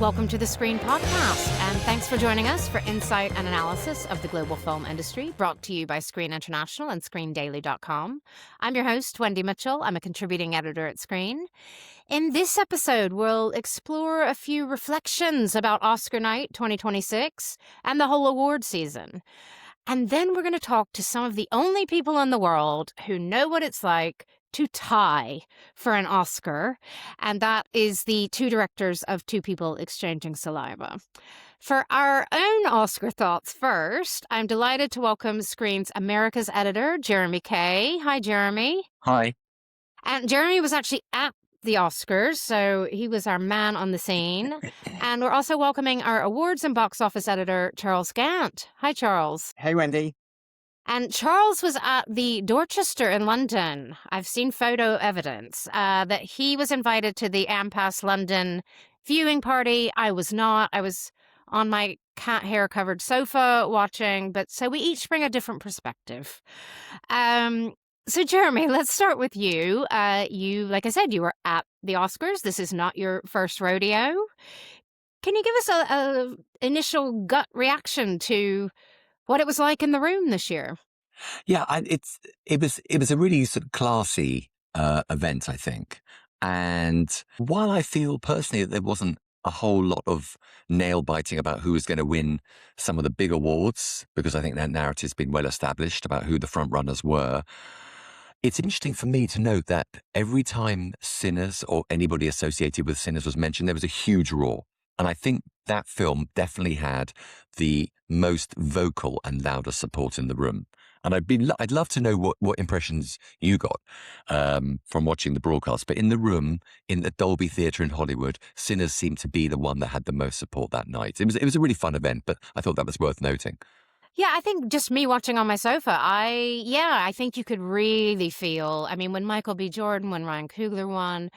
Welcome to the Screen Podcast, and thanks for joining us for insight and analysis of the global film industry, brought to you by Screen International and ScreenDaily.com. I'm your host, Wendy Mitchell. I'm a contributing editor at Screen. In this episode, we'll explore a few reflections about Oscar Night 2026 and the whole award season. And then we're going to talk to some of the only people in the world who know what it's like to tie for an Oscar, and that is the two directors of Two People Exchanging Saliva. For our own Oscar thoughts first, I'm delighted to welcome Screen's America's editor, Jeremy Kay. Hi, Jeremy. Hi. And Jeremy was actually at the Oscars, so he was our man on the scene. And we're also welcoming our awards and box office editor, Charles Gant. Hi, Charles. Hey, Wendy. And Charles was at the Dorchester in London. I've seen photo evidence that he was invited to the Ampass London viewing party. I was not. I was on my cat hair covered sofa watching, but so we each bring a different perspective. So Jeremy, let's start with you. You, like I said, you were at the Oscars. This is not your first rodeo. Can you give us a initial gut reaction to what it was like in the room this year? Yeah, it was a really sort of classy event, I think. And while I feel personally that there wasn't a whole lot of nail biting about who was going to win some of the big awards, because I think that narrative's been well established about who the front runners were, it's interesting for me to note that every time Sinners or anybody associated with Sinners was mentioned, there was a huge roar. And I think that film definitely had the most vocal and loudest support in the room. And I'd love to know what impressions you got from watching the broadcast. But in the room, in the Dolby Theatre in Hollywood, Sinners seemed to be the one that had the most support that night. It was a really fun event, but I thought that was worth noting. Yeah, I think just me watching on my sofa, I think you could really feel, when Michael B. Jordan, when Ryan Coogler won,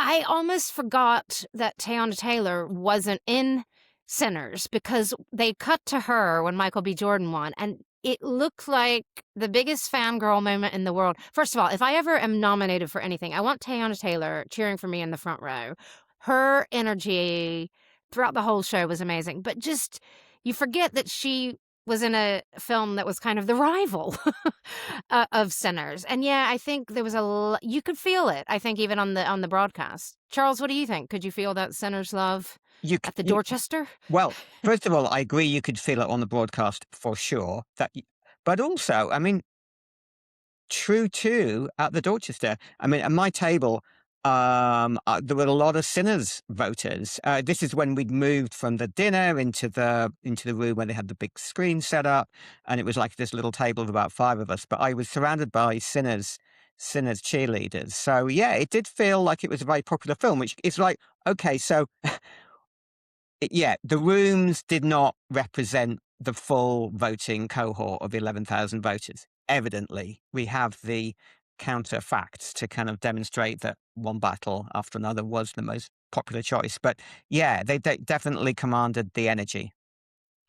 I almost forgot that Teyana Taylor wasn't in Sinners because they cut to her when Michael B. Jordan won, and it looked like the biggest fangirl moment in the world. First of all, if I ever am nominated for anything, I want Teyana Taylor cheering for me in the front row. Her energy throughout the whole show was amazing, but just you forget that she was in a film that was kind of the rival of Sinners. And yeah, I think there was you could feel it, I think, even on the broadcast. Charles, what do you think? Could you feel that Sinners love at the Dorchester? Well, first of all, I agree you could feel it on the broadcast for sure. But also, true too at the Dorchester. At my table, there were a lot of Sinners voters. This is when we'd moved from the dinner into the room where they had the big screen set up, and it was like this little table of about 5 of us. But I was surrounded by Sinners cheerleaders. So yeah, it did feel like it was a very popular film. Which is like, okay, so yeah, the rooms did not represent the full voting cohort of 11,000 voters. Evidently, we have the counter facts to kind of demonstrate that one battle after another was the most popular choice. But yeah, they definitely commanded the energy.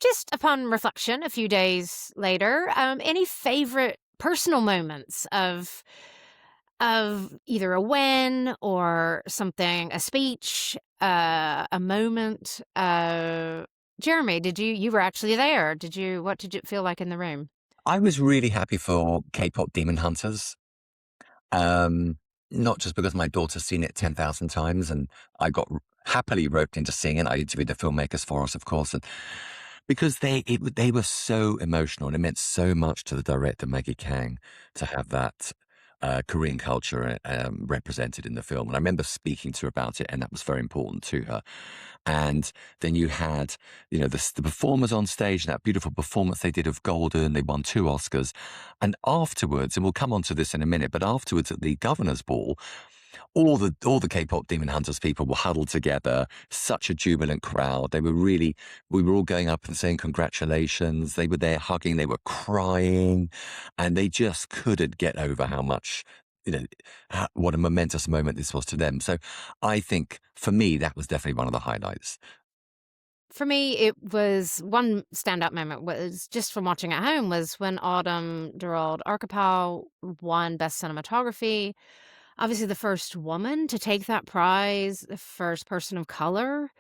Just upon reflection, a few days later, any favorite personal moments of either a win or something, a speech, a moment? Jeremy, you were actually there. What did it feel like in the room? I was really happy for K-pop Demon Hunters. Not just because my daughter's seen it 10,000 times and I got happily roped into seeing it. I interviewed the filmmakers for us, of course, and because they were so emotional and it meant so much to the director, Maggie Kang, to have that Korean culture represented in the film. And I remember speaking to her about it, and that was very important to her. And then you had, the performers on stage, that beautiful performance they did of Golden. They won 2 Oscars. And afterwards, and we'll come on to this in a minute, but afterwards at the Governor's Ball, all the K-pop Demon Hunters people were huddled together, such a jubilant crowd. We were all going up and saying congratulations. They were there hugging, they were crying, and they just couldn't get over how much, what a momentous moment this was to them. So I think for me, that was definitely one of the highlights. For me, it was one standout moment was just from watching at home was when Autumn Durald Archipel won Best Cinematography. obviously the first woman to take that prize, the first person of color,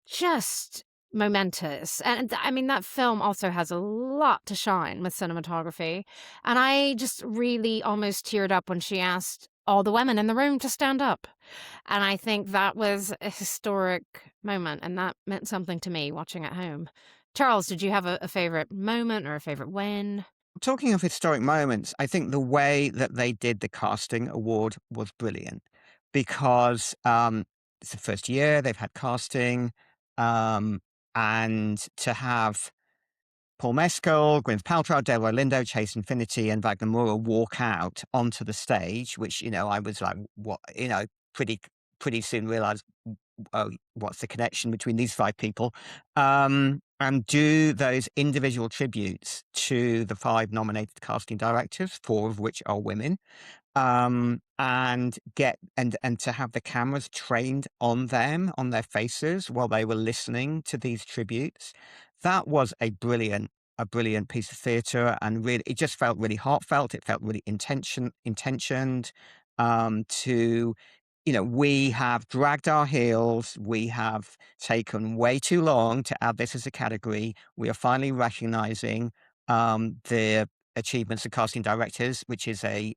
just momentous. And I mean, that film also has a lot to shine with cinematography. And I just really almost teared up when she asked all the women in the room to stand up. And I think that was a historic moment, and that meant something to me watching at home. Charles, did you have a favorite moment or a favorite win? Talking of historic moments, I think the way that they did the casting award was brilliant because it's the first year they've had casting, um, and to have Paul Mescal, Gwyneth Paltrow, Delroy Lindo, Chase Infinity, and Wagner Moura walk out onto the stage, which, I was like, what, pretty soon realized, oh, what's the connection between these five people? And do those individual tributes to the five nominated casting directors, four of which are women, and to have the cameras trained on them, on their faces, while they were listening to these tributes. That was a brilliant piece of theatre, and really, it just felt really heartfelt. It felt really intentioned. To we have dragged our heels. We have taken way too long to add this as a category. We are finally recognizing the achievements of casting directors, which is a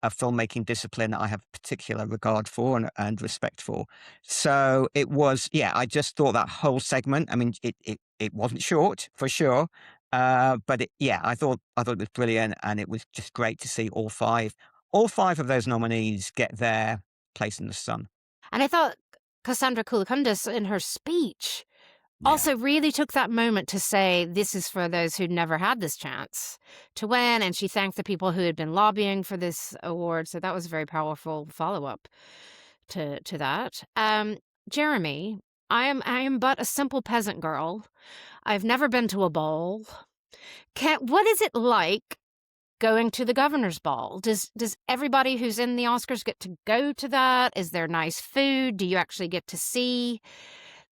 filmmaking discipline I have particular regard for and respect for. So it was, I just thought that whole segment, I mean, it wasn't short for sure. But I thought it was brilliant, and it was just great to see all five of those nominees get their place in the sun. And I thought Cassandra Koulakundis in her speech Yeah. also really took that moment to say this is for those who'd never had this chance to win, and she thanked the people who had been lobbying for this award. So that was a very powerful follow-up to that. Jeremy, I am but a simple peasant girl. I've never been to a ball. What is it like going to the governor's ball? Does everybody who's in the Oscars get to go to that? Is there nice food? Do you actually get to see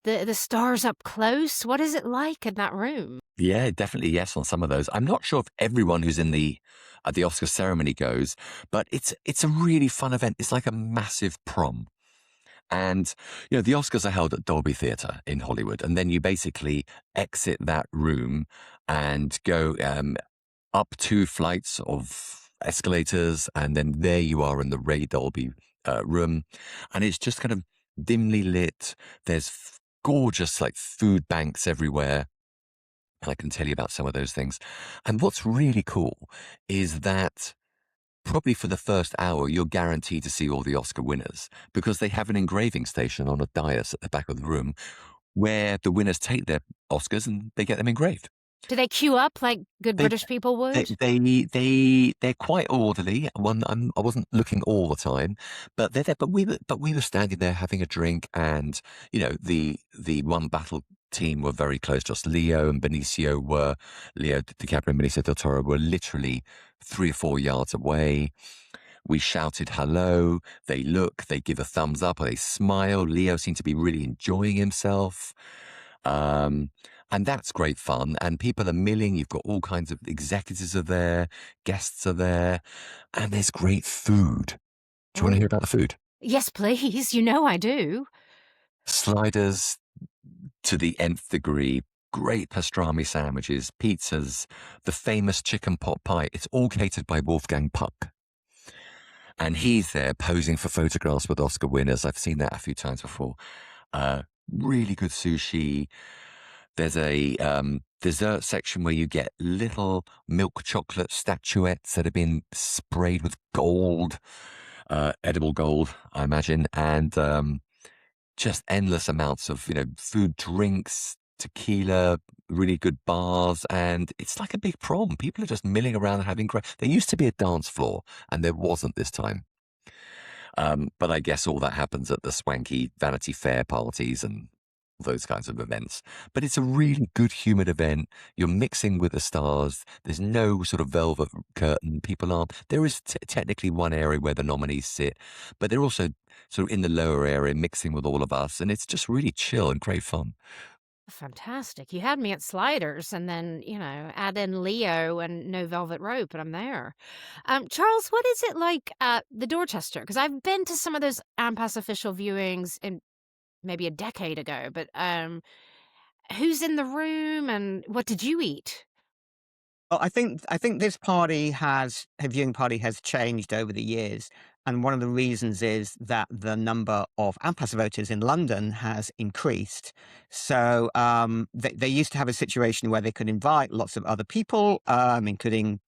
the stars up close? What is it like in that room? Yeah, definitely yes on some of those. I'm not sure if everyone who's in the at the Oscar ceremony goes, but it's a really fun event. It's like a massive prom. And the Oscars are held at Dolby Theatre in Hollywood, and then you basically exit that room and go up two flights of escalators, and then there you are in the Ray Dolby room, and it's just kind of dimly lit. There's gorgeous like food banks everywhere. And I can tell you about some of those things. And what's really cool is that probably for the first hour, you're guaranteed to see all the Oscar winners because they have an engraving station on a dais at the back of the room where the winners take their Oscars and they get them engraved. Do they queue up like good They British people would? they're quite orderly. I wasn't looking all the time, but they're there. But we were standing there having a drink, and the one battle team were very close to us. Leo DiCaprio and Benicio del Toro were literally 3 or 4 yards away. We shouted hello. They look, they give a thumbs up, or they smile. Leo seemed to be really enjoying himself. And that's great fun. And people are milling. You've got all kinds of executives are there, guests are there, and there's great food. Do you want to hear about the food? Yes, please. You know I do. Sliders to the nth degree, great pastrami sandwiches, pizzas, the famous chicken pot pie. It's all catered by Wolfgang Puck. And he's there posing for photographs with Oscar winners. I've seen that a few times before. Really good sushi. There's a dessert section where you get little milk chocolate statuettes that have been sprayed with gold, edible gold, I imagine, and just endless amounts of food, drinks, tequila, really good bars, and it's like a big prom. People are just milling around and having great. There used to be a dance floor, and there wasn't this time. But I guess all that happens at the swanky Vanity Fair parties and those kinds of events. But it's a really good humoured event. You're mixing with the stars. There's no sort of velvet curtain. People aren't. There is technically one area where the nominees sit, but they're also sort of in the lower area mixing with all of us. And it's just really chill and great fun. Fantastic. You had me at sliders and then, add in Leo and No Velvet Rope and I'm there. Charles, what is it like at the Dorchester? Because I've been to some of those AMPAS official viewings in maybe a decade ago, but who's in the room and what did you eat? Well, I think this viewing party has changed over the years, and one of the reasons is that the number of AMPAS voters in London has increased. So they used to have a situation where they could invite lots of other people, including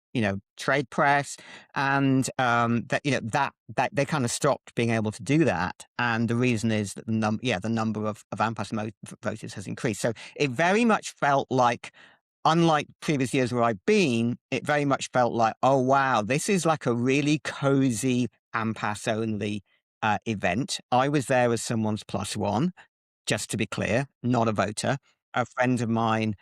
trade press, and that they kind of stopped being able to do that. And the reason is that the number of AMPAS voters has increased. So it very much felt like, unlike previous years where I've been, it very much felt like, oh, wow, this is like a really cozy AMPAS only event. I was there as someone's plus one, just to be clear, not a voter. A friend of mine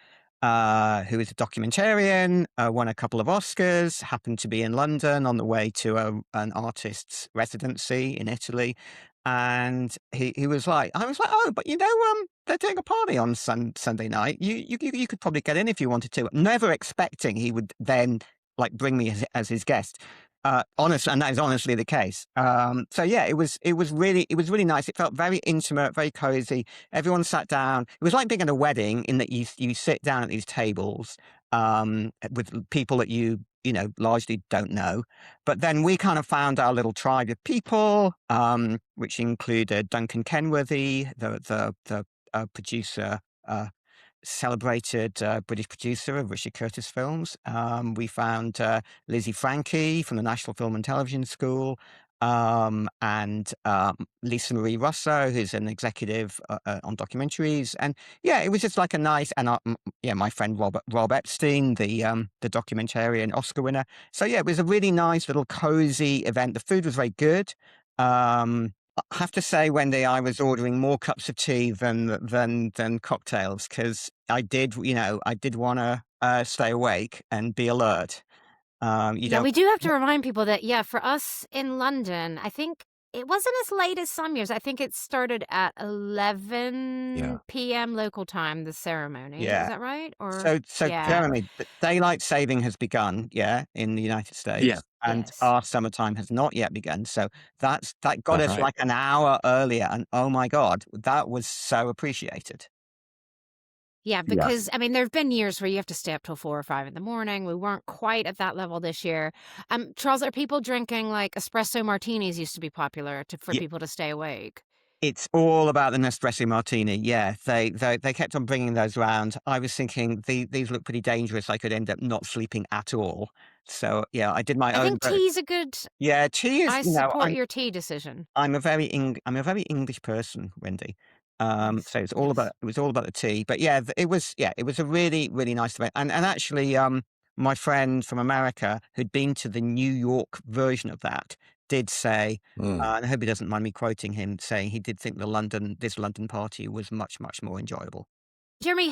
who is a documentarian, won a couple of Oscars, happened to be in London on the way to an artist's residency in Italy. And he was like, I was like, oh, but they're doing a party on Sunday night. You could probably get in if you wanted to. Never expecting he would then like bring me as his guest. And that is honestly the case. So yeah, it was really nice. It felt very intimate, very cozy. Everyone sat down. It was like being at a wedding in that you sit down at these tables with people that largely don't know. But then we kind of found our little tribe of people, which included Duncan Kenworthy, the producer. Celebrated British producer of Richard Curtis films. We found Lizzie Frankie from the National Film and Television School, and Lisa Marie Russo, who's an executive on documentaries. And yeah, it was just like a nice, and my friend Rob Epstein, the documentarian Oscar winner. So yeah, it was a really nice little cozy event. The food was very good. I have to say, Wendy, I was ordering more cups of tea than cocktails because I did want to stay awake and be alert. You Yeah, don't, we do have to remind people that, yeah, for us in London, I think it wasn't as late as some years. I think it started at Yeah. 11 p.m. local time, the ceremony. Is yeah. that right? Or, So yeah. Jeremy, daylight saving has begun, yeah, in the United Yeah. States, and Yes. our summertime has not yet begun. So that got That's us right. like an hour earlier, and oh my God, that was so appreciated. Yeah, Yeah. because I mean, there have been years where you have to stay up till 4 or 5 in the morning. We weren't quite at that level this year. Charles, are people drinking like espresso martinis used to be popular for people to stay awake? It's all about the Nespresso martini. Yeah, they kept on bringing those around. I was thinking these look pretty dangerous. I could end up not sleeping at all. So yeah, I did my I own. think tea's a good. Yeah, tea is. I support your tea decision. I'm a very English person, Wendy. Yes, So yes. it was all about the tea. But yeah, it was a really really nice event. And actually, my friend from America who'd been to the New York version of that did say, Mm. and I hope he doesn't mind me quoting him, saying he did think this London party was much much more enjoyable. Jeremy,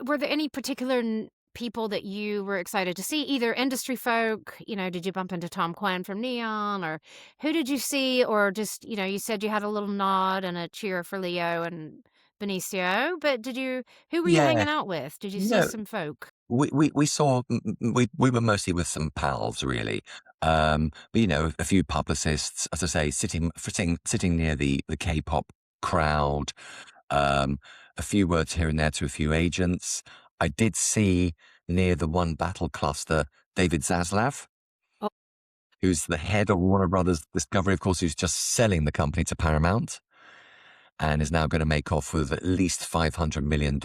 were there any particular people that you were excited to see? Either industry folk, did you bump into Tom Quinn from Neon, or who did you see? Or just, you said you had a little nod and a cheer for Leo and Benicio, but who were you Yeah. hanging out with? Did you see No, some folk? we saw, we were mostly with some pals, really. But, a few publicists, as I say, sitting near the K-pop crowd, um, a few words here and there to a few agents. I did see near the One Battle cluster, David Zaslav, Oh, who's the head of Warner Brothers Discovery, of course, who's just selling the company to Paramount and is now going to make off with at least $500 million.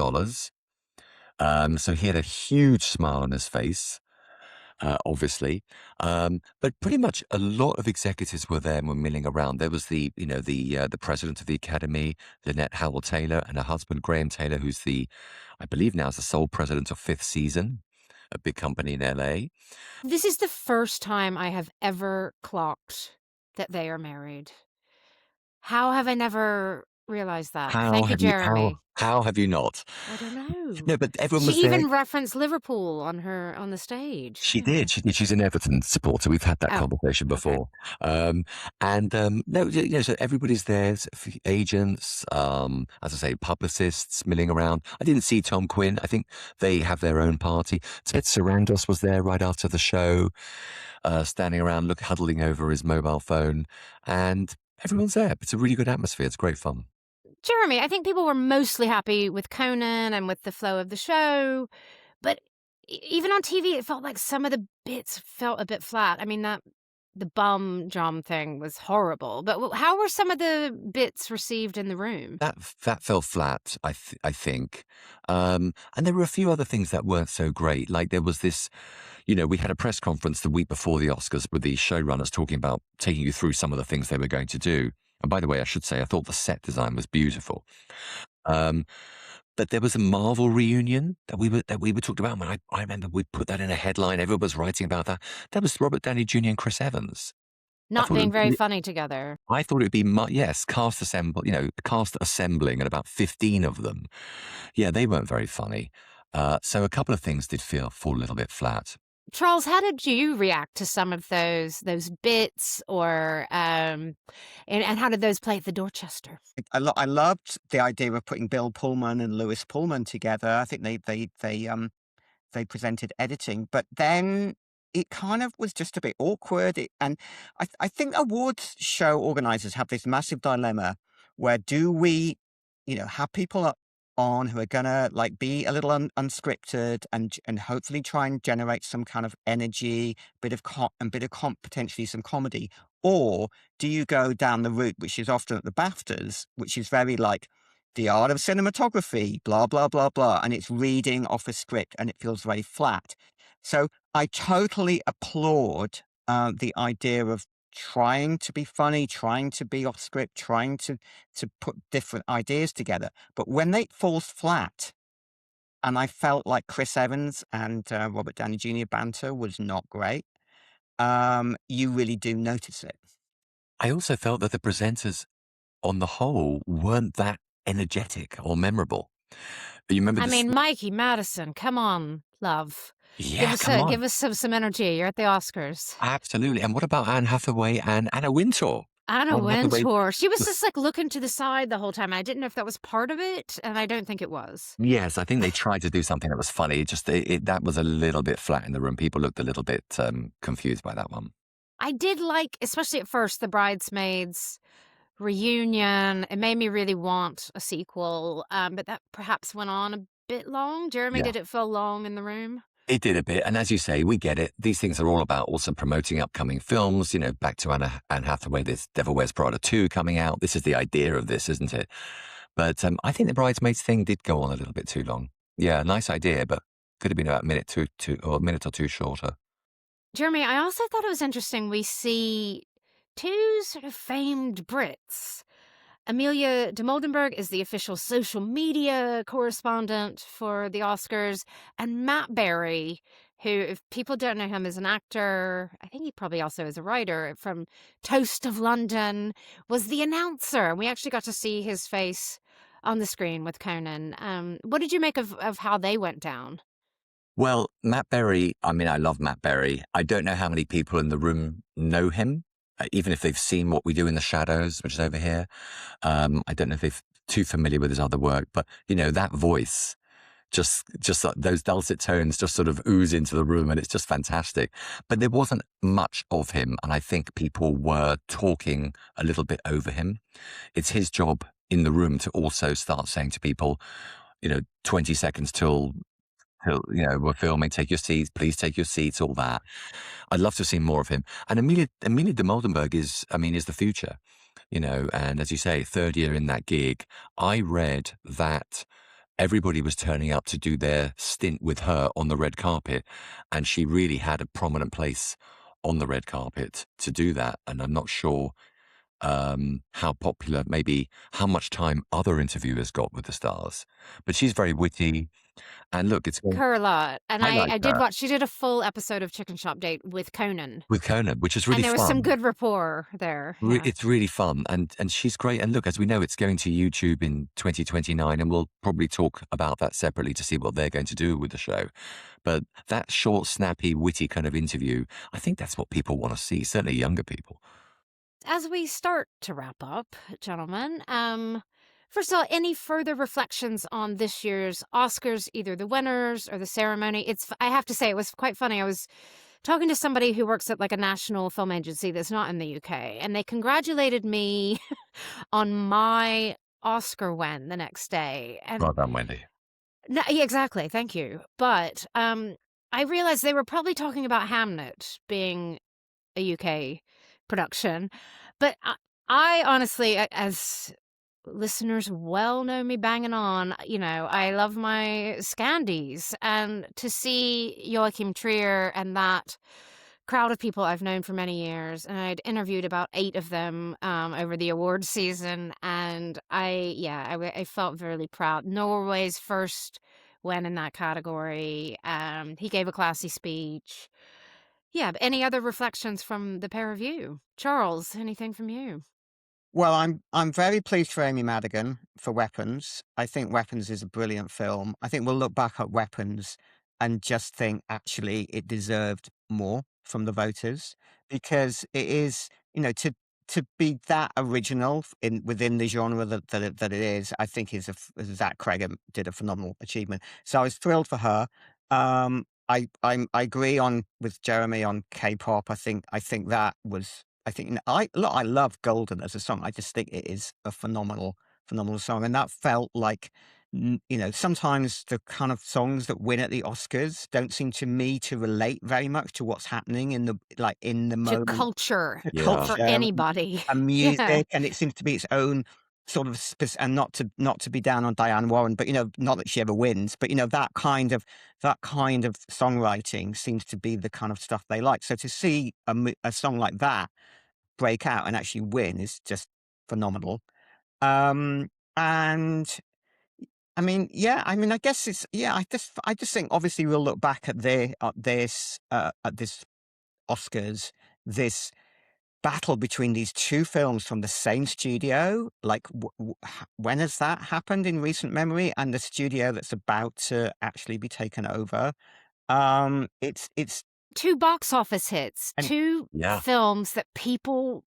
So he had a huge smile on his face, obviously. But pretty much a lot of executives were there and were milling around. There was the president of the Academy, Lynette Howell Taylor, and her husband, Graham Taylor, who's I believe now is the sole president of Fifth Season, a big company in LA. this is the first time I have ever clocked that they are married. How have I never realize that. How Thank you, have you Jeremy. how have you not? I don't know. No, but everyone She was there. even referenced Liverpool on the stage. She Yeah. did. She did. She's an Everton supporter. We've had that Oh, conversation okay. before. No, so everybody's there. Agents, as I say, publicists milling around. I didn't see Tom Quinn. I think they have their own party. Ted Sarandos was there right after the show, standing around, huddling over his mobile phone, and everyone's there. It's a really good atmosphere. It's great fun. Jeremy, I think people were mostly happy with Conan and with the flow of the show, but even on TV, it felt like some of the bits felt a bit flat. I mean, that the bum John thing was horrible, but how were some of the bits received in the room? That fell flat, I think, and there were a few other things that weren't so great. Like there was this, we had a press conference the week before the Oscars with the showrunners talking about taking you through some of the things they were going to do. And by the way, I should say I thought the set design was beautiful. Um, but there was a Marvel reunion that we were talking about. And I remember we put that in a headline. Everyone was writing about that. That was Robert Downey Jr. and Chris Evans. I Not thought being it, very funny together. I thought it would be yes, cast assembling, and about 15 of them. Yeah, they weren't very funny. So a couple of things did fall a little bit flat. Charles, how did you react to some of those bits, or and how did those play at the Dorchester? I loved the idea of putting Bill Pullman and Lewis Pullman together. I think they presented editing, but then it kind of was just a bit awkward. And I think awards show organizers have this massive dilemma where do we, have people on who are gonna like be a little unscripted and hopefully try and generate some kind of energy, potentially some comedy, or do you go down the route which is often at the BAFTAs, which is very like the art of cinematography, blah, blah, blah, blah. And it's reading off a script and it feels very flat. So I totally applaud the idea of trying to be funny, trying to be off script, trying to put different ideas together. But when it falls flat, and I felt like Chris Evans and Robert Downey Jr. banter was not great, you really do notice it. I also felt that the presenters, on the whole, weren't that energetic or memorable. You remember I this? mean, Mikey Madison, come on, love. Yeah, come on. Give us some energy. You're at the Oscars. Absolutely. And what about Anne Hathaway and Anna Wintour? Anna Anne Hathaway. Wintour. She was just like looking to the side the whole time. I didn't know if that was part of it, and I don't think it was. Yes, I think they tried to do something that was funny. Just that was a little bit flat in the room. People looked a little bit confused by that one. I did like, especially at first, the Bridesmaids reunion. It made me really want a sequel, but that perhaps went on a bit long. Jeremy, Yeah. did it feel long in the room? It did a bit. And as you say, we get it. These things are all about also promoting upcoming films. Back to Anne Hathaway, there's Devil Wears Prada 2 coming out. This is the idea of this, isn't it? But I think the Bridesmaids thing did go on a little bit too long. Yeah, nice idea, but could have been about a minute or a minute or two shorter. Jeremy, I also thought it was interesting. We see two sort of famed Brits. Amelia de Moldenberg is the official social media correspondent for the Oscars, and Matt Berry, who, if people don't know him as an actor, I think he probably also is a writer from Toast of London, was the announcer. We actually got to see his face on the screen with Conan. What did you make of how they went down? Well, Matt Berry, I mean, I love Matt Berry. I don't know how many people in the room know him, even if they've seen What We Do in the Shadows, which is over here. I don't know if they're too familiar with his other work, but, that voice, just those dulcet tones just sort of ooze into the room, and it's just fantastic. But there wasn't much of him, and I think people were talking a little bit over him. It's his job in the room to also start saying to people, 20 seconds till we're filming, take your seats, please take your seats, all that. I'd love to see more of him. And Amelia de Moldenberg is the future, and as you say, third year in that gig. I read that everybody was turning up to do their stint with her on the red carpet, and she really had a prominent place on the red carpet to do that. And I'm not sure how popular, maybe how much time other interviewers got with the stars. But she's very witty. And look, it's going. Her a lot, and I like I did her watch she did a full episode of Chicken Shop Date with Conan, with Conan, which is and really there was some fun. good rapport there, yeah. It's really fun, and she's great. And look, as we know, it's going to YouTube in 2029, and we'll probably talk about that separately to see what they're going to do with the show. But that short, snappy, witty kind of interview, I think that's what people want to see. Certainly, younger people. As we start to wrap up, gentlemen, first of all, any further reflections on this year's Oscars, either the winners or the ceremony? I have to say, it was quite funny. I was talking to somebody who works at like a national film agency that's not in the UK, and they congratulated me on my Oscar win the next day. And Well done, Wendy. no, yeah, exactly, thank you. But I realized they were probably talking about Hamnet being a UK production. But I honestly, as listeners well know me banging on, I love my Scandies. And to see Joachim Trier and that crowd of people I've known for many years, and I'd interviewed about 8 of them over the awards season, and I felt really proud. Norway's first win in that category. He gave a classy speech. Yeah, but any other reflections from the pair of you? Charles, anything from you? Well, I'm very pleased for Amy Madigan for Weapons. I think Weapons is a brilliant film. I think we'll look back at Weapons and just think actually it deserved more from the voters because it is, to be that original in within the genre that it is. I think Zach Creggham did a phenomenal achievement. So I was thrilled for her. I agree on with Jeremy on K-pop. I think that was. I think I love Golden as a song. I just think it is a phenomenal song, and that felt like sometimes the kind of songs that win at the Oscars don't seem to me to relate very much to what's happening in the To moment, culture, the Yeah. for culture anybody. and Yeah. music, and it seems to be its own sort of and not to be down on Diane Warren, but not that she ever wins, but that kind of songwriting seems to be the kind of stuff they like. So to see a song like that break out and actually win is just phenomenal. And I mean, yeah, I mean, I guess it's yeah. I just think obviously we'll look back at this Oscars, this battle between these two films from the same studio. Like, when has that happened in recent memory? And the studio that's about to actually be taken over. It's 2 box office hits, and 2 Yeah. films that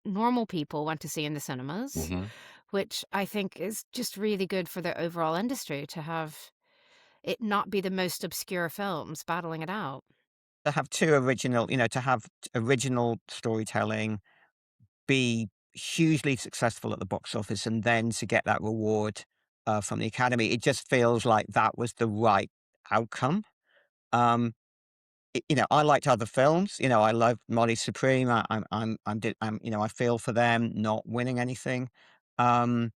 normal people went to see in the cinemas, Hmm. which I think is just really good for the overall industry to have it not be the most obscure films battling it out. to have two original, to have original storytelling be hugely successful at the box office and then to get that reward from the Academy. It just feels like that was the right outcome. Um, I liked other films. I love Molly Supreme. I feel for them not winning anything. Um,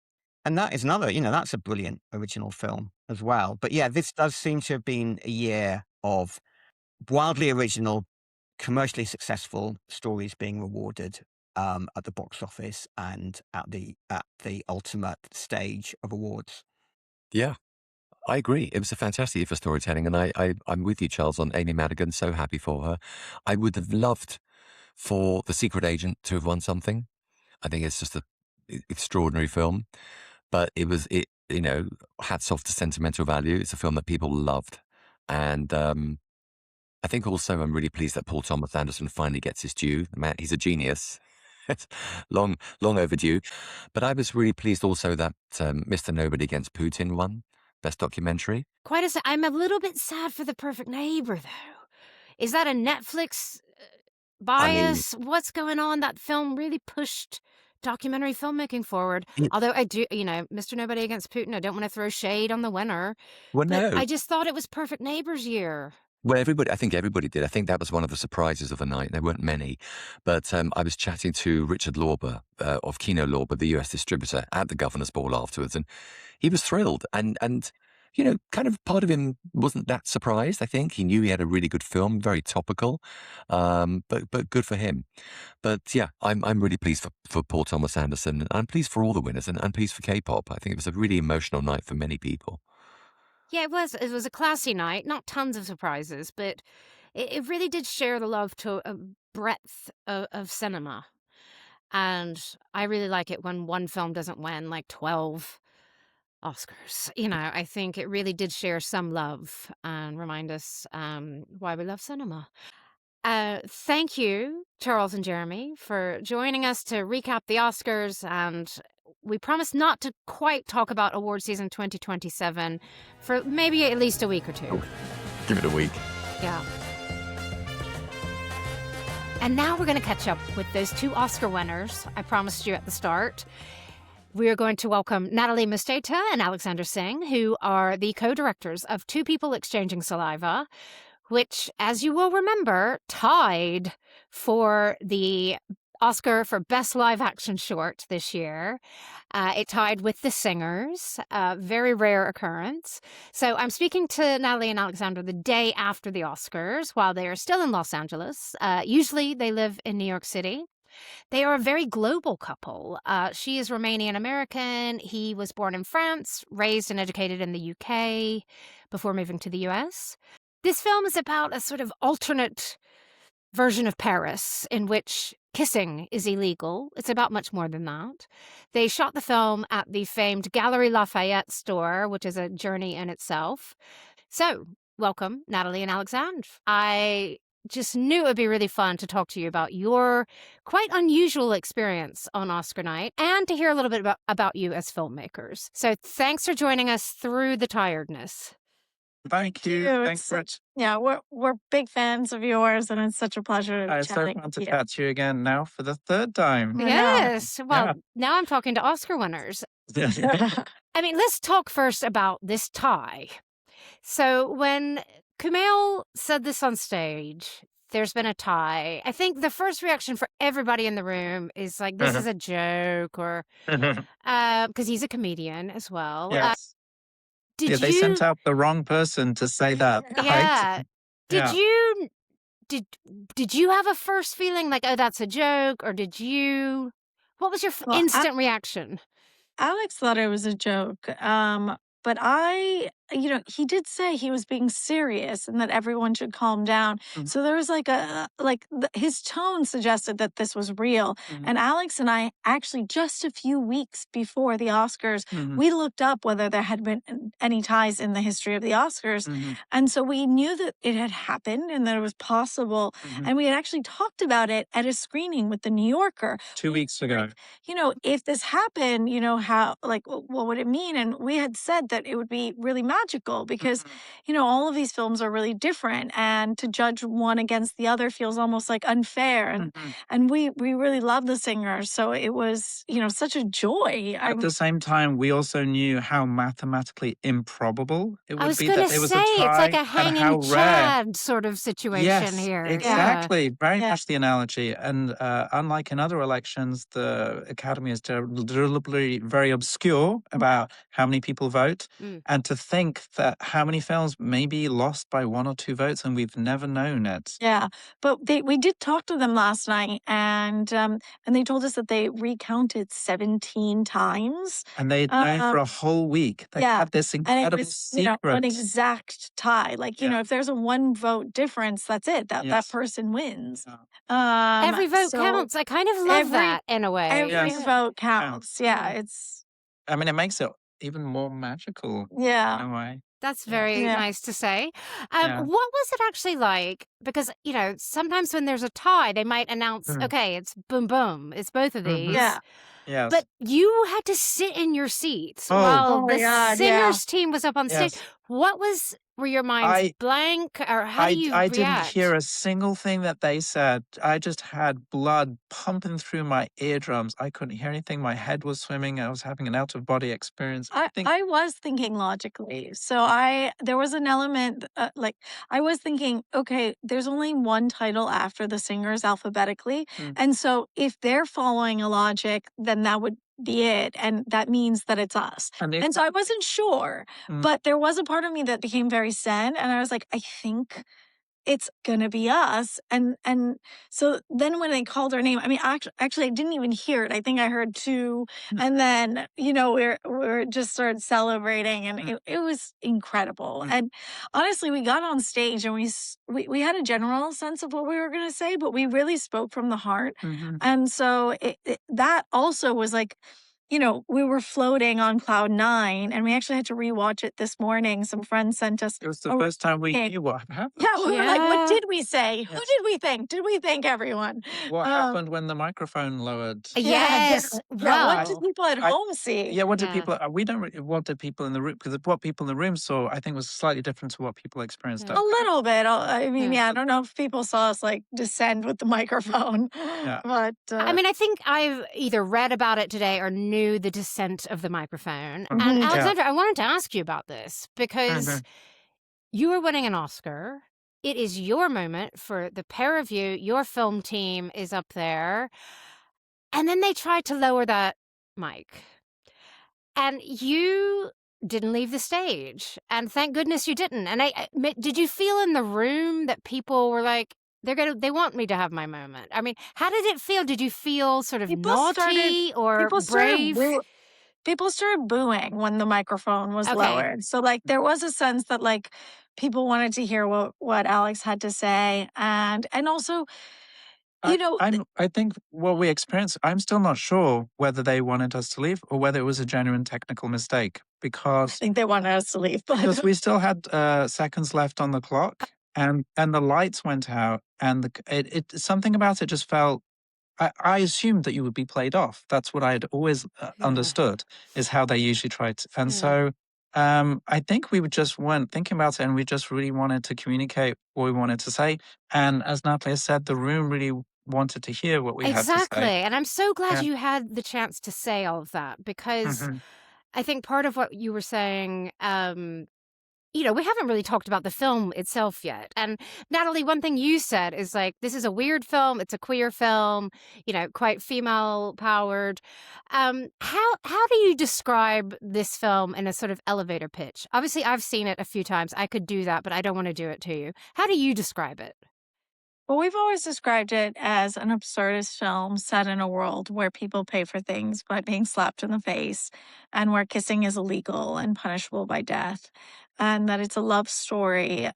and that is another, that's a brilliant original film as well. But yeah, this does seem to have been a year of wildly original, commercially successful stories being rewarded at the box office and at the ultimate stage of awards. Yeah. I agree. It was a fantastic year for storytelling, and I'm with you, Charles, on Amy Madigan. So happy for her. I would have loved for The Secret Agent to have won something. I think it's just a extraordinary film, but hats off to sentimental value. It's a film that people loved, and I think also I'm really pleased that Paul Thomas Anderson finally gets his due. The man, he's a genius. It's long overdue. But I was really pleased also that Mr. Nobody Against Putin won Best Documentary. I'm a little bit sad for The Perfect Neighbor, though. Is that a Netflix I mean, bias? What's going on? That film really pushed documentary filmmaking forward. it, Although I do, Mr. Nobody Against Putin, I don't want to throw shade on the winner, well, but no. I just thought it was Perfect Neighbor's year. Well, I think everybody did. I think that was one of the surprises of the night. There weren't many, but I was chatting to Richard Lorber of Kino Lorber, the US distributor, at the Governor's Ball afterwards, and he was thrilled. And kind of part of him wasn't that surprised. I think he knew he had a really good film, very topical, but good for him. But yeah, I'm really pleased for Paul Thomas Anderson. I'm pleased for all the winners, and I'm pleased for K-pop. I think it was a really emotional night for many people. Yeah, it was. It was a classy night. Not tons of surprises, but it really did share the love to a breadth of cinema. And I really like it when one film doesn't win like 12 Oscars. I think it really did share some love and remind us why we love cinema. Thank you, Charles and Jeremy, for joining us to recap the Oscars. And we promise not to quite talk about award season 2027 for maybe at least a week or two. Oh, give it a week. Yeah. And now we're going to catch up with those two Oscar winners I promised you at the start. We are going to welcome Natalie Musteata and Alexandre Singh, who are the co-directors of Two People Exchanging Saliva, which, as you will remember, tied for the Oscar for Best Live Action Short this year. It tied with The Singers, a very rare occurrence. So I'm speaking to Natalie and Alexandre the day after the Oscars, while they are still in Los Angeles. Usually they live in New York City. They are a very global couple. She is Romanian-American. He was born in France, raised and educated in the UK before moving to the US. This film is about a sort of alternate version of Paris in which kissing is illegal. It's about much more than that. They shot the film at the famed Galerie Lafayette store, which is a journey in itself. So, welcome, Natalie and Alexandre. I just knew it would be really fun to talk to you about your quite unusual experience on Oscar night and to hear a little bit about you as filmmakers. So thanks for joining us through the tiredness. Thank you. Thanks for it. Yeah, we're big fans of yours, and it's such a pleasure It's so chatting fun to with you. catch you again now for the third time. I know. Yes. Well, Yeah. now I'm talking to Oscar winners. I mean, let's talk first about this tie. So when Kumail said this on stage, there's been a tie. I think the first reaction for everybody in the room is like, this is a joke, or because he's a comedian as well. Yes. Did they you? sent out the wrong person to say that. Yeah. Right? Did Yeah. you? Did you have a first feeling like, oh, that's a joke, or did you? What was your Well, instant reaction? Alex thought it was a joke. But he did say he was being serious and that everyone should calm down. Mhm. So there was his tone suggested that this was real. Mhm. And Alex and I actually, just a few weeks before the Oscars, Mhm. we looked up whether there had been any ties in the history of the Oscars. Mhm. And so we knew that it had happened and that it was possible. Mhm. And we had actually talked about it at a screening with the New Yorker. 2 weeks ago. If this happened, how, what would it mean? And we had said that it would be really magical because, all of these films are really different. And to judge one against the other feels almost like unfair. And we really love The Singers. So it was, such a joy. At the same time, we also knew how mathematically improbable it I would was be going that to there was say, a tie it's like a and how hanging rare. Chad sort of situation Yes, here. exactly. Very Yeah. much the analogy. And unlike in other elections, the Academy is deliberately very obscure about how many people vote. And to think that how many films maybe lost by 1 or 2 votes and we've never known it. Yeah, but we did talk to them last night, and they told us that they recounted 17 times. And they'd known for a whole week. They had this and it incredible was secret. an exact tie. If there's a 1 vote difference, that's it. That Yes. person wins. Yeah. Every vote counts. I kind of love that in a way. Every Yes. vote counts. Yeah, it's I mean, it makes it even more magical yeah. in a way. That's very Yeah. nice to say. Yeah. What was it actually like? Because, sometimes when there's a tie, they might announce, okay, it's boom, boom. It's both of these. Yeah. Yes. But you had to sit in your seats Oh. while Oh my the God, Singers team was up on stage. Yes. Were your minds blank, or how do you I react? didn't hear a single thing that they said. I just had blood pumping through my eardrums. I couldn't hear anything. My head was swimming. I was having an out-of-body experience. I was thinking logically. So there was an element I was thinking, okay, there's only 1 title after the Singers alphabetically. And so if they're following a logic, then that would be it. And that means that it's us. And so I wasn't sure, but there was a part of me that became very sad. And I was like, I think it's gonna be us. And so then when they called our name, I mean, actually, I didn't even hear it. I think I heard two, and then we're just started celebrating, and it was incredible. And honestly, we got on stage and we had a general sense of what we were gonna say, but we really spoke from the heart. And so that also was like, we were floating on cloud nine, and we actually had to rewatch it this morning. Some friends sent us. It was the first time we knew what happened. Yeah, we were like, what Yeah. did we say? Who did we thank? Did we thank everyone? What happened when the microphone lowered? Yes. Yeah, what did Well, people at home see? Yeah, what did Yeah. people? We don't. What did people in the room? Because what people in the room saw, I think, was slightly different to what people experienced. Yeah. A little bit. I mean, Yeah. I don't know if people saw us like descend with the microphone. Yeah. But I mean, I think I've either read about it today or knew the descent of the microphone. And Mhm. Yeah. Alexandre, I wanted to ask you about this because you are winning an Oscar. It is your moment for the pair of you. Your film team is up there. And then they tried to lower that mic. And you didn't leave the stage. And thank goodness you didn't. And did you feel in the room that people were like, they want me to have my moment? I mean, how did it feel? Did you feel sort of naughty or brave? People started booing when the microphone was Okay. lowered. So like there was a sense that like people wanted to hear what Alex had to say, and also, I think what we experienced, I'm still not sure whether they wanted us to leave or whether it was a genuine technical mistake I because think they wanted us to leave. But we still had seconds left on the clock and the lights went out and it something about it just felt. I assumed that you would be played off. That's what I had always understood is how they usually try to. And so I think we just weren't thinking about it and we just really wanted to communicate what we wanted to say. And as Natalie has said, the room really wanted to hear what we had to Exactly. say. And I'm so glad Yeah. you had the chance to say all of that because I think part of what you were saying, we haven't really talked about the film itself yet. And Natalie, one thing you said is like, this is a weird film. It's a queer film, quite female powered. How do you describe this film in a sort of elevator pitch? Obviously, I've seen it a few times. I could do that, but I don't want to do it to you. How do you describe it? Well, we've always described it as an absurdist film set in a world where people pay for things by being slapped in the face and where kissing is illegal and punishable by death. And that it's a love story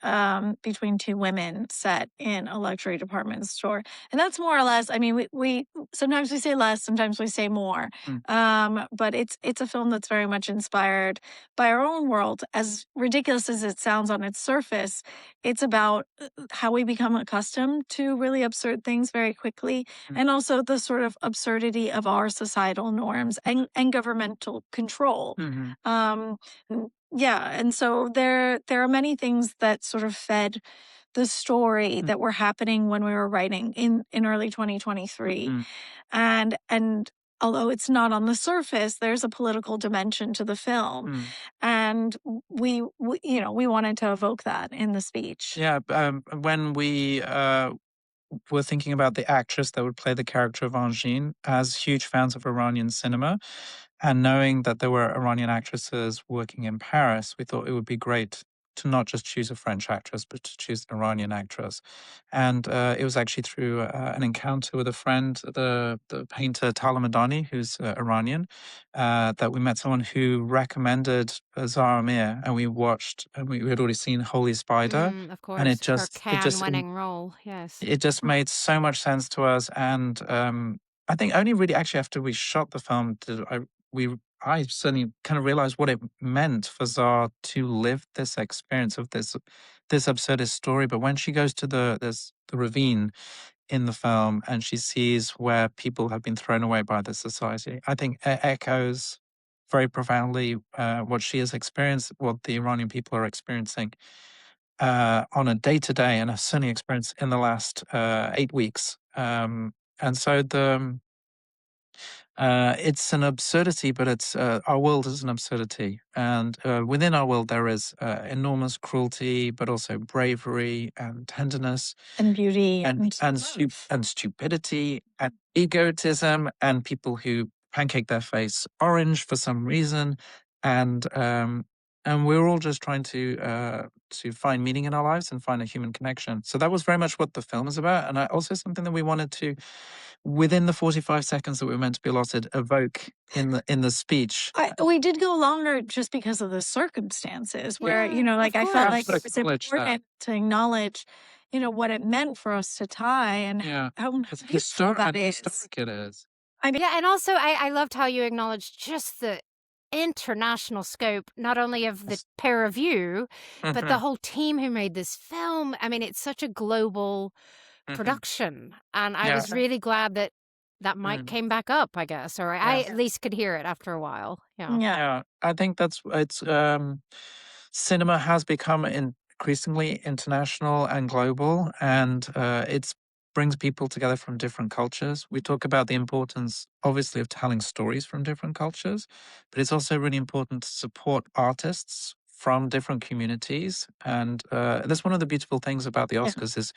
between two women set in a luxury department store. And that's more or less, I mean, we sometimes we say less, sometimes we say more. But it's a film that's very much inspired by our own world. As ridiculous as it sounds on its surface, it's about how we become accustomed to really absurd things very quickly, and also the sort of absurdity of our societal norms and governmental control. Yeah, and so there are many things that sort of fed the story that were happening when we were writing in early 2023. And although it's not on the surface, there's a political dimension to the film. And we wanted to evoke that in the speech. Yeah, when we were thinking about the actress that would play the character of Angine, as huge fans of Iranian cinema, and knowing that there were Iranian actresses working in Paris, we thought it would be great to not just choose a French actress, but to choose an Iranian actress. And it was actually through an encounter with a friend, the painter Tala Madani, who's Iranian, that we met someone who recommended Zara Amir, and we watched, and we had already seen Holy Spider. Of course, And it her just Cannes-winning role, yes. it just made so much sense to us. And I think only really actually after we shot the film did I suddenly kind of realized what it meant for Zara to live this experience of this absurdist story. But when she goes to the ravine in the film and she sees where people have been thrown away by the society, I think it echoes very profoundly what she has experienced, what the Iranian people are experiencing on a day-to-day, and a certainly experience in the last 8 weeks. And so it's an absurdity, but it's our world is an absurdity, and within our world there is enormous cruelty, but also bravery and tenderness and beauty and stupidity and egotism and people who pancake their face orange for some reason, and we're all just trying to to find meaning in our lives and find a human connection. So that was very much what the film is about. And also something that we wanted to, within the 45 seconds that we were meant to be allotted, evoke in the speech. We did go longer just because of the circumstances where, Yeah, like, of I felt course. like it was Acknowledge that. important to acknowledge, what it meant for us to tie and Yeah. how It's beautiful that is. historic it is. I mean, Yeah, and also I loved how you acknowledged just the international scope, not only of the pair of you, but the Mhm, whole team who made this film. I mean, it's such a global mhm. production, and I Yeah. was really glad that that mic Mm. came back up, I guess, or I Yeah. at least could hear it after a while. Yeah. yeah. Yeah, I think cinema has become increasingly international and global, and it brings people together from different cultures. We talk about the importance, obviously, of telling stories from different cultures, but it's also really important to support artists from different communities. And that's one of the beautiful things about the Yeah. Oscars is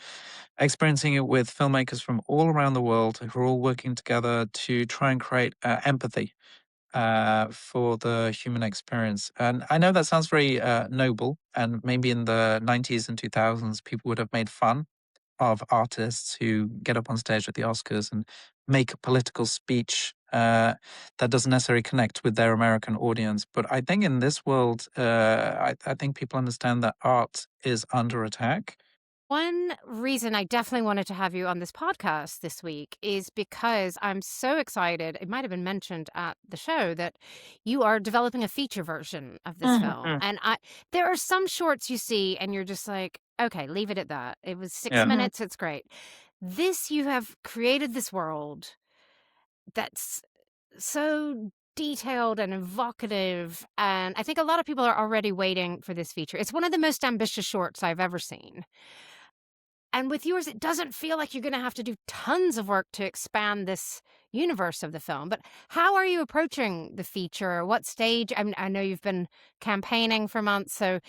experiencing it with filmmakers from all around the world who are all working together to try and create empathy for the human experience. And I know that sounds very noble, and maybe in the 90s and 2000s, people would have made fun of artists who get up on stage at the Oscars and make a political speech that doesn't necessarily connect with their American audience. But I think in this world, I think people understand that art is under attack. One reason I definitely wanted to have you on this podcast this week is because I'm so excited. It might have been mentioned at the show that you are developing a feature version of this Mhm. film. And there are some shorts you see and you're just like, okay, leave it at that. It was 6 Yeah. Mhm. minutes, it's great. This, you have created this world that's so detailed and evocative, and I think a lot of people are already waiting for this feature. It's one of the most ambitious shorts I've ever seen. And with yours, it doesn't feel like you're going to have to do tons of work to expand this universe of the film. But how are you approaching the feature? What stage? I mean, I know you've been campaigning for months, so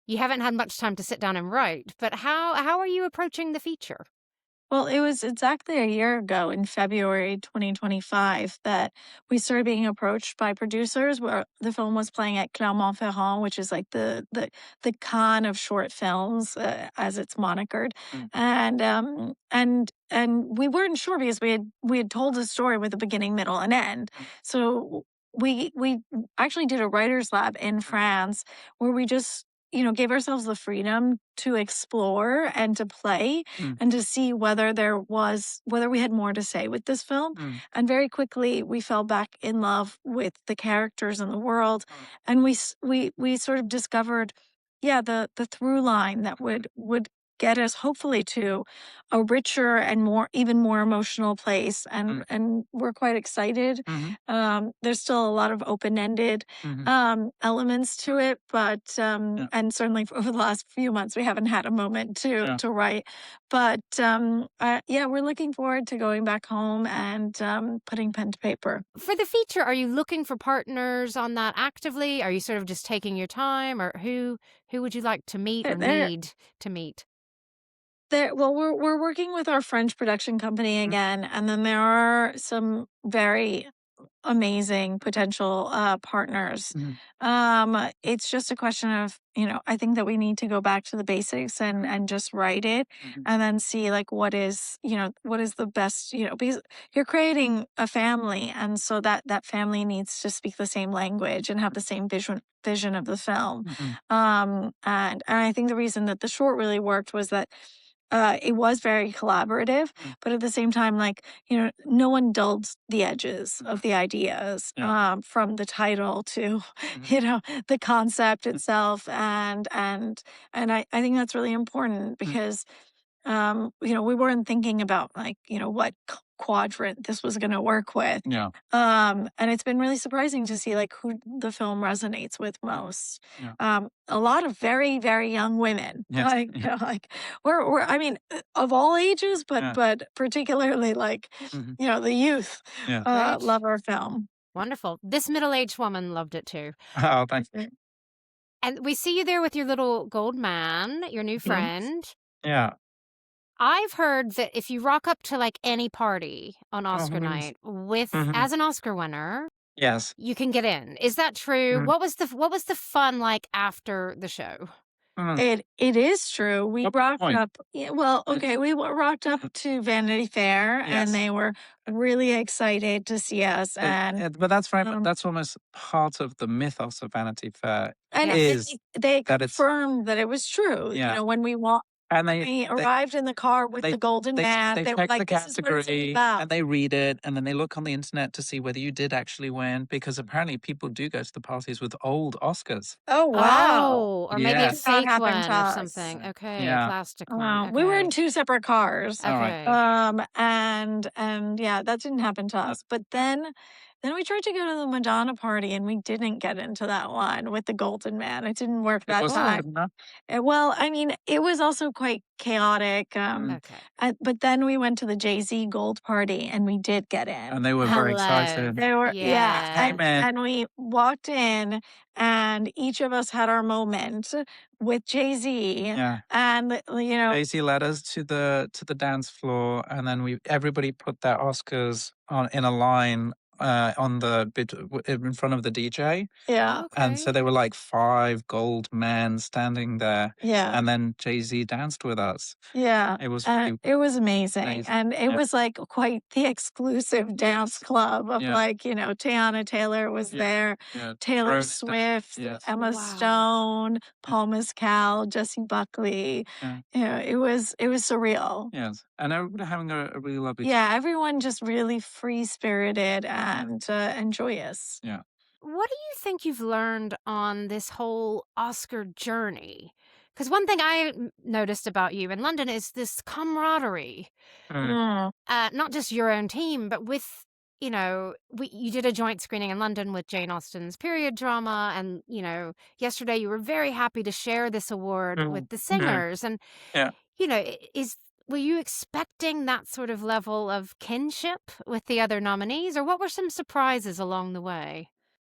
you haven't had much time to sit down and write. But how are you approaching the feature? Well, it was exactly a year ago in February 2025 that we started being approached by producers where the film was playing at Clermont-Ferrand, which is like the Cannes of short films, as it's monikered. Mm. And we weren't sure because we had told a story with a beginning, middle, and end. Mm. So we actually did a writers lab in France where we just gave ourselves the freedom to explore and to play Mm. and to see whether we had more to say with this film. Mm. And very quickly we fell back in love with the characters and the world, Mm. and we sort of discovered, the through line that would get us hopefully to a richer and even more emotional place. Mm. And we're quite excited. Mhm. There's still a lot of open-ended Mhm. elements to it, but Yeah. and certainly over the last few months we haven't had a moment Yeah. to write. But we're looking forward to going back home and putting pen to paper. For the feature, are you looking for partners on that actively? Are you sort of just taking your time, or who would you like to meet or There, need to meet? well, we're working with our French production company Mm. again, and then there are some very amazing potential partners. Mhm. It's just a question of, I think that we need to go back to the basics and just write it, Mhm. and then see like what is the best, because you're creating a family, and so that family needs to speak the same language and have the same vision of the film. Mhm. And I think the reason that the short really worked was that it was very collaborative, Mm. but at the same time, like, no one dulls the edges of the ideas, Yeah. from the title to, Mhm. the concept itself. And I think that's really important because, we weren't thinking about like, what quadrant this was going to work with. Yeah. And it's been really surprising to see like who the film resonates with most. Yeah. A lot of very, very young women. Yes. Like, Yeah. like we're I mean, of all ages, Yeah. but particularly like, Mhm. the youth Yeah. Great. love our film. Wonderful. This middle-aged woman loved it too. Oh, thank you. And we see you there with your little gold man, your new Mhm. friend. Yeah. I've heard that if you rock up to like any party on Oscar Mhm. night with Mhm. as an Oscar winner, Yes. you can get in. Is that true? Mhm. What was the fun like after the show? It is true. We What rocked point? up. Yeah, well, okay, we rocked up to Vanity Fair, and Yes. they were really excited to see us. And But that's very um, that's almost part of the mythos of Vanity Fair and Yes. they that it's confirmed that it was true. You yeah. know, when we walked. And We arrived in the car with the golden man. they They were check the like, "This is what it's all category about." and they read it and then they look on the internet to see whether you did actually win because apparently people do go to the parties with old Oscars. Oh, wow. Oh, or maybe a Yes. Did not fake happen to one or us. something. Okay, a Yeah. plastic one. We were in Okay. 2 separate cars. All right. Okay. And yeah, that didn't happen to us. But then we tried to go to the Madonna party, and we didn't get into that one with the Golden Man. It didn't work It that wasn't time. good enough. Well, I mean, it was also quite chaotic. Okay. But then we went to the Jay-Z Gold party, and we did get in. And they were very Hello. excited. They were, yeah. Yeah. Amen. And we walked in, and each of us had our moment with Jay-Z. Yeah. And, you know, Daisy led us to the dance floor, and then everybody put their Oscars on in a line on the bit in front of the DJ. yeah, And so Okay. there were like 5 gold men standing there, yeah. and then Jay-Z danced with us. Yeah, It was really it was amazing, amazing. and it Yeah. was like quite the exclusive dance club of Yeah. like, you know, Tiana Taylor was Yeah. there, Yeah. Taylor Thrown it down. Swift, Yes. Emma Wow. Stone, Paul Mescal, Jessie Buckley. Yeah. Yeah, it was surreal. Yes. And everybody having a really lovely time. Yeah, everyone just really free spirited and joyous. Yeah. What do you think you've learned on this whole Oscar journey? Because one thing I noticed about you in London is this camaraderie. Mm. Not just your own team, but with, you know, you did a joint screening in London with Jane Austen's period drama. And, you know, yesterday you were very happy to share this award with the singers. And, Yeah. you know, were you expecting that sort of level of kinship with the other nominees? Or what were some surprises along the way?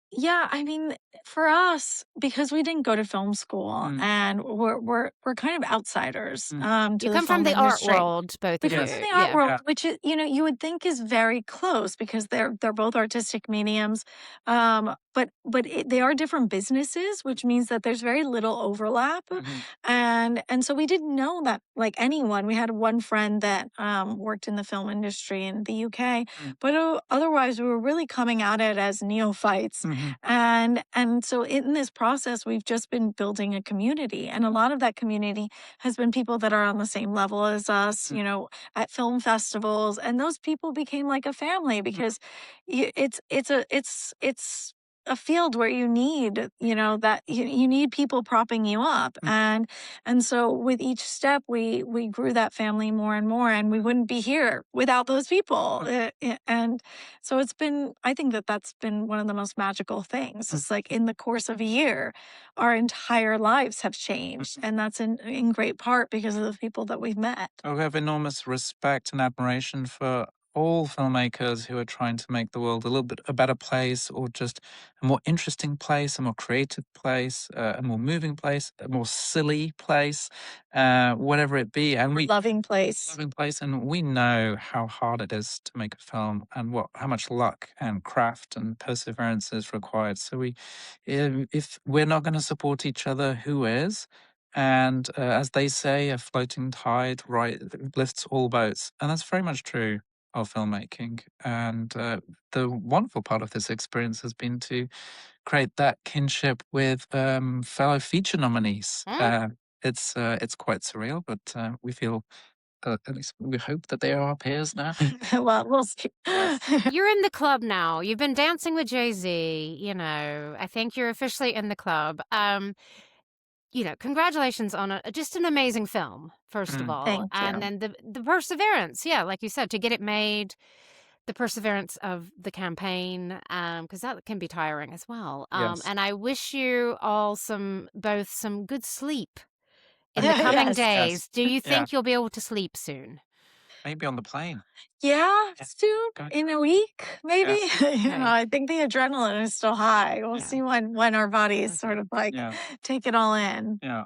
Yeah, I mean, for us, because we didn't go to film school and we're kind of outsiders to You the come from film the art industry. world, both We of come you. from the art Yeah. world, which is, you know, you would think is very close because they're both artistic mediums. But they are different businesses, which means that there's very little overlap. And so we didn't know that like anyone. We had one friend that worked in the film industry in the UK, but otherwise we were really coming at it as neophytes. And so in this process, we've just been building a community, and a lot of that community has been people that are on the same level as us, you know, at film festivals, and those people became like a family because it's a field where you need, you know, that you need people propping you up. And so with each step we grew that family more and more, and we wouldn't be here without those people. And so I think that's been one of the most magical things. It's like in the course of a year our entire lives have changed, and that's in great part because of the people that we've met. We have enormous respect and admiration for all filmmakers who are trying to make the world a little bit a better place, or just a more interesting place, a more creative place, a more moving place, a more silly place, whatever it be. And Loving place. and we know how hard it is to make a film, and how much luck and craft and perseverance is required. So if we're not going to support each other, who is? And as they say, a floating tide lifts all boats. And that's very much true of filmmaking. And the wonderful part of this experience has been to create that kinship with fellow feature nominees. It's quite surreal, but we feel, at least we hope that they are our peers now. Well, we'll see. You're in the club now. You've been dancing with Jay-Z, you know. I think you're officially in the club. You know, congratulations on just an amazing film, first of all. Thank And you. then the perseverance, yeah, like you said, to get it made, the perseverance of the campaign, because that can be tiring as well. Yes. And I wish you all both some good sleep in the coming Yes. days. Do you Yeah. think you'll be able to sleep soon? Maybe on the plane. Yeah, soon, Good. in a week, maybe. Yes. You Okay. know, I think the adrenaline is still high. We'll Yeah. see when our bodies sort of like Yeah. take it all in. Yeah.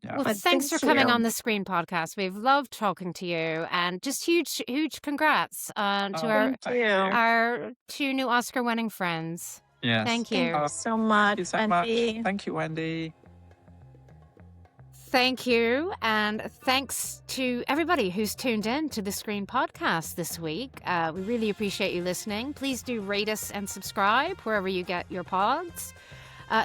Yeah. Well, But thanks for thank coming you. on the Screen Podcast. We've loved talking to you, and just huge congrats to Thank you. our 2 new Oscar-winning friends. Yes. Thank Thank you. you so much, Thank you so much. Wendy. Thank you, Wendy. Thank you. And thanks to everybody who's tuned in to the Screen Podcast this week. We really appreciate you listening. Please do rate us and subscribe wherever you get your pods.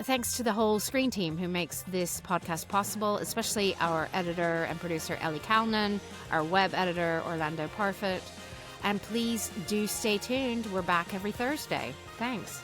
Thanks to the whole Screen team who makes this podcast possible, especially our editor and producer, Ellie Calnan, our web editor, Orlando Parfit. And please do stay tuned. We're back every Thursday. Thanks.